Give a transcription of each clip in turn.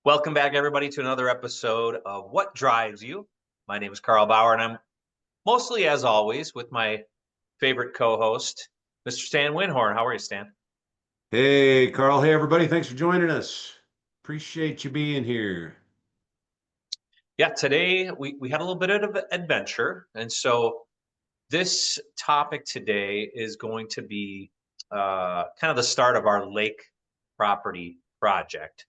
Welcome back, everybody, to another episode of What Drives You. My name is Carl Bauer, and I'm mostly, as always, with my favorite co-host, Mr. Stan Windhorn. How are you, Stan? Hey, Carl. Hey, everybody. Thanks for joining us. Appreciate you being here. Yeah, today we had a little bit of an adventure, and so this topic today is going to be kind of the start of our lake property project.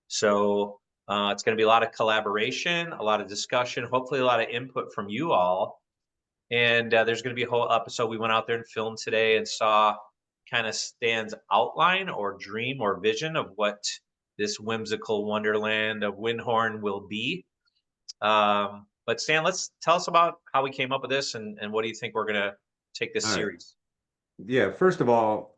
So it's going to be a lot of collaboration, a lot of discussion, hopefully a lot of input from you all. And there's going to be a whole episode. We went out there and filmed today and saw kind of Stan's outline or dream or vision of what this whimsical wonderland of Windhorn will be. But Stan, let's tell us about how we came up with this and what do you think we're going to take this All right. series? Yeah, first of all,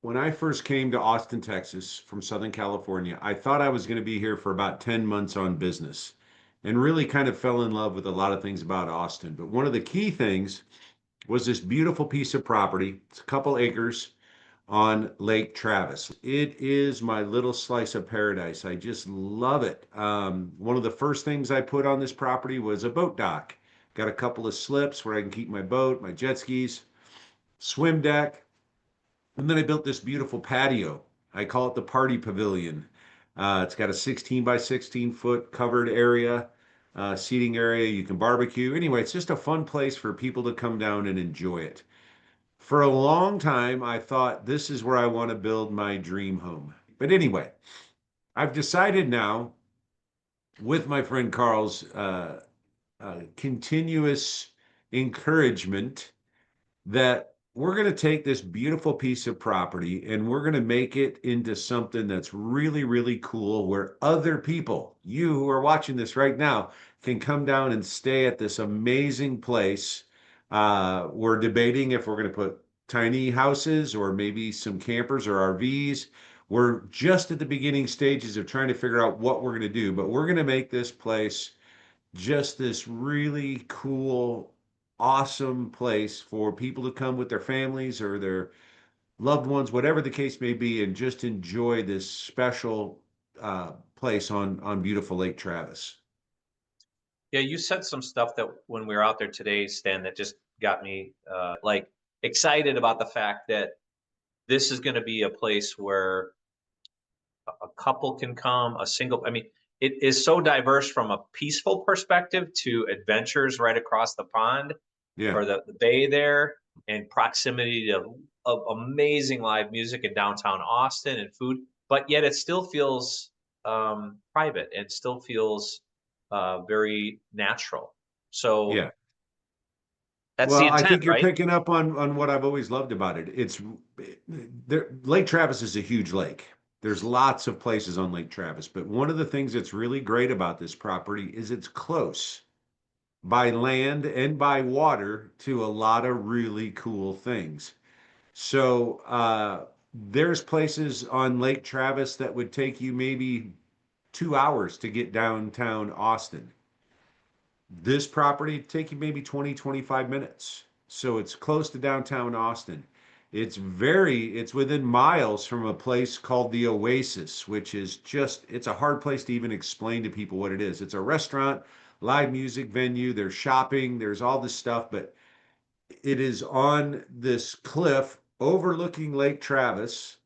when I first came to Austin, Texas from Southern California, I thought I was going to be here for about 10 months on business and really kind of fell in love with a lot of things about Austin. But one of the key things was this beautiful piece of property. It's a couple acres on Lake Travis. It is my little slice of paradise. I just love it. One of the first things I put on this property was a boat dock. Got a couple of slips where I can keep my boat, my jet skis, swim deck, and then I built this beautiful patio. I call it the party pavilion. It's got a 16 by 16 foot covered area, seating area. You can barbecue. Anyway, it's just a fun place for people to come down and enjoy it. For a long time, I thought this is where I want to build my dream home. But anyway, I've decided now, with my friend Carl's continuous encouragement, that we're going to take this beautiful piece of property and we're going to make it into something that's really, really cool where other people, you who are watching this right now, can come down and stay at this amazing place. We're debating if we're going to put tiny houses or maybe some campers or RVs. We're just at the beginning stages of trying to figure out what we're going to do, but we're going to make this place just this really cool, awesome place for people to come with their families or their loved ones, whatever the case may be, and just enjoy this special place on beautiful Lake Travis. Yeah, you said some stuff that when we were out there today, Stan, that just got me like excited about the fact that this is going to be a place where a couple can come, a single, I mean, it is so diverse from a peaceful perspective to adventures right across the pond Yeah. or the bay there and proximity to of amazing live music in downtown Austin and food, but yet it still feels private and still feels very natural. So Yeah. that's the Well, I intent, think you're right? picking up on what I've always loved about it. It's there, Lake Travis is a huge lake. There's lots of places on Lake Travis, but one of the things that's really great about this property is it's close by land and by water to a lot of really cool things. So there's places on Lake Travis that would take you maybe 2 hours to get downtown Austin. This property take you maybe 20, 25 minutes. So it's close to downtown Austin. It's within miles from a place called the Oasis, which is it's a hard place to even explain to people what it is. It's a restaurant, live music venue, there's shopping, there's all this stuff, but it is on this cliff overlooking Lake Travis.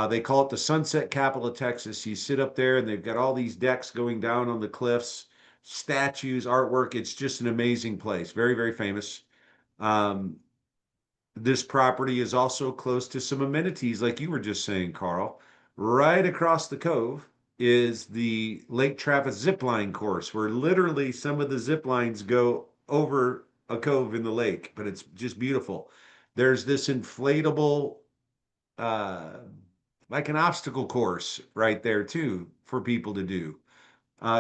They call it the Sunset Capital of Texas. You sit up there and they've got all these decks going down on the cliffs, statues, artwork. It's just an amazing place. Very, very famous. Um, this property is also close to some amenities, like you were just saying, Carl. Right across the cove is the Lake Travis zip line course, where literally some of the zip lines go over a cove in the lake, but it's just beautiful. There's this inflatable uh, like an obstacle course right there too for people to do.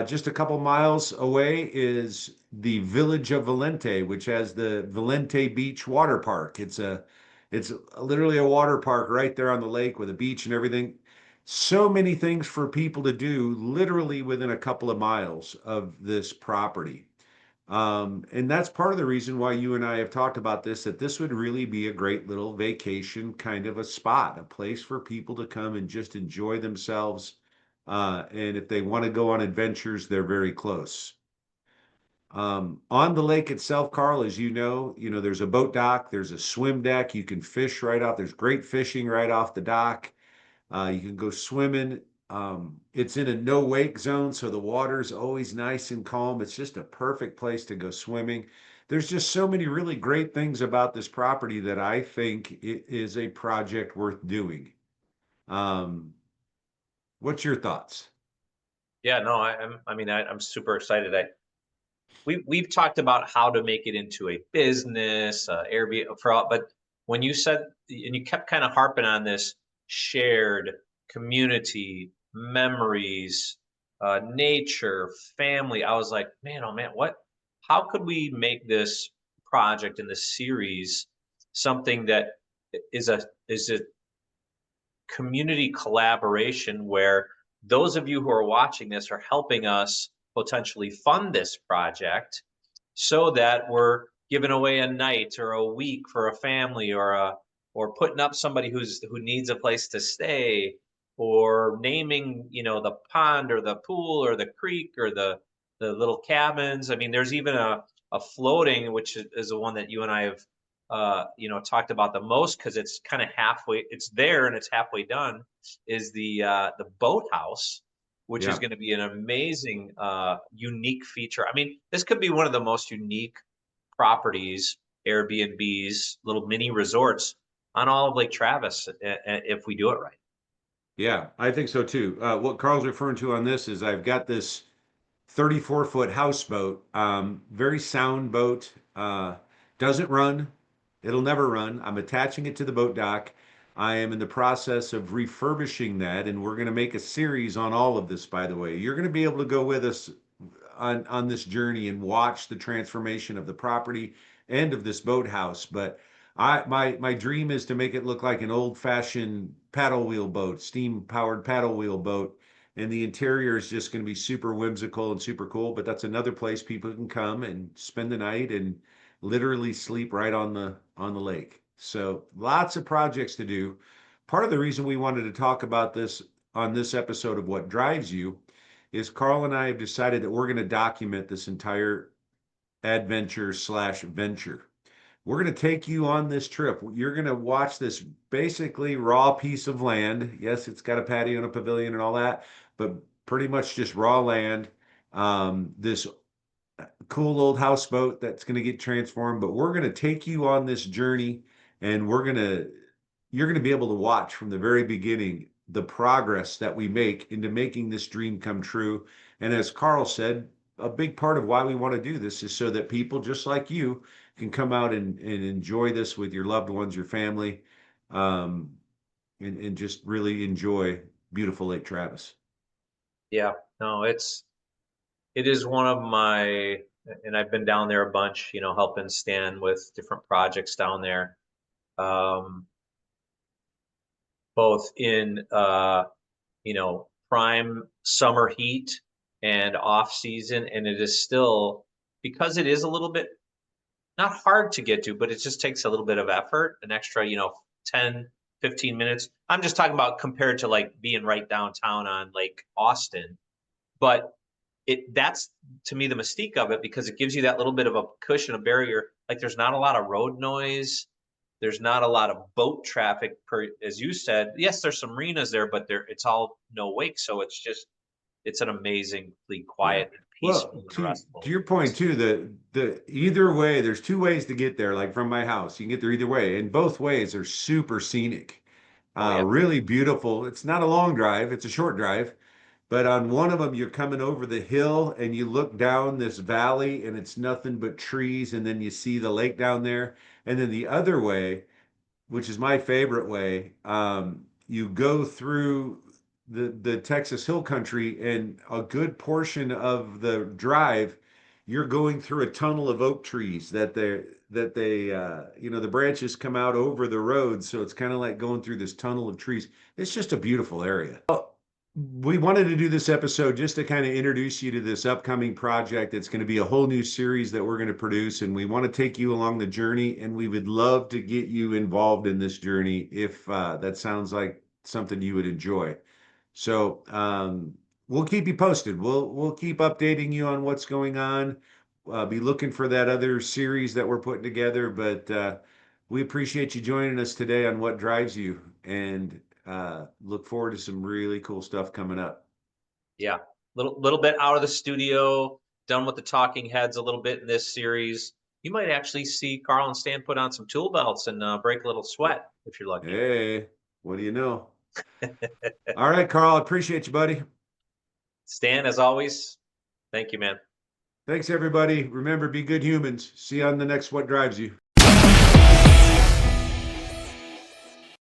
Just a couple miles away is the village of Valente, which has the Valente Beach Water Park. It's literally a water park right there on the lake with a beach and everything. So many things for people to do literally within a couple of miles of this property. And that's part of the reason why you and I have talked about this, that this would really be a great little vacation kind of a spot, a place for people to come and just enjoy themselves. And if they want to go on adventures, they're very close. On the lake itself, Carl, as you know, there's a boat dock, there's a swim deck. You can fish right off. There's great fishing right off the dock. You can go swimming. It's in a no wake zone, so the water's always nice and calm. It's just a perfect place to go swimming. There's just so many really great things about this property that I think it is a project worth doing. Um, what's your thoughts? Yeah, no, I'm super excited. We've talked about how to make it into a business, Airbnb for all, but when you said, and you kept kind of harping on this shared community, memories, nature, family, I was like, man, oh man, how could we make this project in this series something that is a community collaboration where those of you who are watching this are helping us potentially fund this project so that we're giving away a night or a week for a family or putting up somebody who needs a place to stay or naming the pond or the pool or the creek or the little cabins. I mean, there's even a floating, which is the one that you and I have talked about the most because it's kind of halfway, it's there and it's halfway done, is the boathouse, which is Yeah. going to be an amazing unique feature. I mean, this could be one of the most unique properties, Airbnbs, little mini resorts on all of Lake Travis if we do it right. Yeah, I think so too. What Carl's referring to on this is I've got this 34-foot houseboat, very sound boat, doesn't run. It'll never run. I'm attaching it to the boat dock. I am in the process of refurbishing that, and we're going to make a series on all of this, by the way. You're going to be able to go with us on this journey and watch the transformation of the property and of this boathouse. But my dream is to make it look like an old-fashioned paddle wheel boat, steam-powered paddle wheel boat, and the interior is just going to be super whimsical and super cool. But that's another place people can come and spend the night and literally sleep right on the lake. So lots of projects to do. Part of the reason we wanted to talk about this on this episode of What Drives You is Carl and I have decided that we're going to document this entire adventure slash venture. We're going to take you on this trip. You're going to watch this basically raw piece of land. Yes, it's got a patio and a pavilion and all that, but pretty much just raw land. This cool old houseboat that's going to get transformed, but we're going to take you on this journey and you're going to be able to watch from the very beginning the progress that we make into making this dream come true. And as Carl said, a big part of why we want to do this is so that people just like you can come out and enjoy this with your loved ones, your family, um, and just really enjoy beautiful Lake Travis. Yeah, no, it is one of my, and I've been down there a bunch, helping Stan with different projects down there. Both in prime summer heat and off season, and it is still, because it is a little bit not hard to get to, but it just takes a little bit of effort, an extra 10 15 minutes. I'm just talking about compared to like being right downtown on Lake Austin, but that's to me the mystique of it because it gives you that little bit of a cushion, a barrier. Like there's not a lot of road noise, there's not a lot of boat traffic as you said. Yes, there's some marinas there, but it's all no wake, so it's an amazingly Yeah. quiet and peaceful Well, and to restful your point place. too, the either way, there's two ways to get there. Like from my house, you can get there either way, and both ways are super scenic, Oh yeah. really beautiful. It's not a long drive; it's a short drive. But on one of them, you're coming over the hill and you look down this valley, and it's nothing but trees, and then you see the lake down there. And then the other way, which is my favorite way. You go through the Texas Hill Country, and a good portion of the drive, you're going through a tunnel of oak trees the branches come out over the road, so it's kind of like going through this tunnel of trees. It's just a beautiful area. We wanted to do this episode just to kind of introduce you to this upcoming project. It's going to be a whole new series that we're going to produce, and we want to take you along the journey, and we would love to get you involved in this journey if that sounds like something you would enjoy. So, we'll keep you posted. We'll keep updating you on what's going on. Be looking for that other series that we're putting together. But we appreciate you joining us today on What Drives You, and look forward to some really cool stuff coming up. Yeah, little bit out of the studio, done with the talking heads a little bit in this series. You might actually see Carl and Stan put on some tool belts and break a little sweat if you're lucky. Hey, what do you know? All right, Carl, appreciate you, buddy. Stan, as always, thank you, man. Thanks, everybody. Remember, be good humans. See you on the next What Drives You.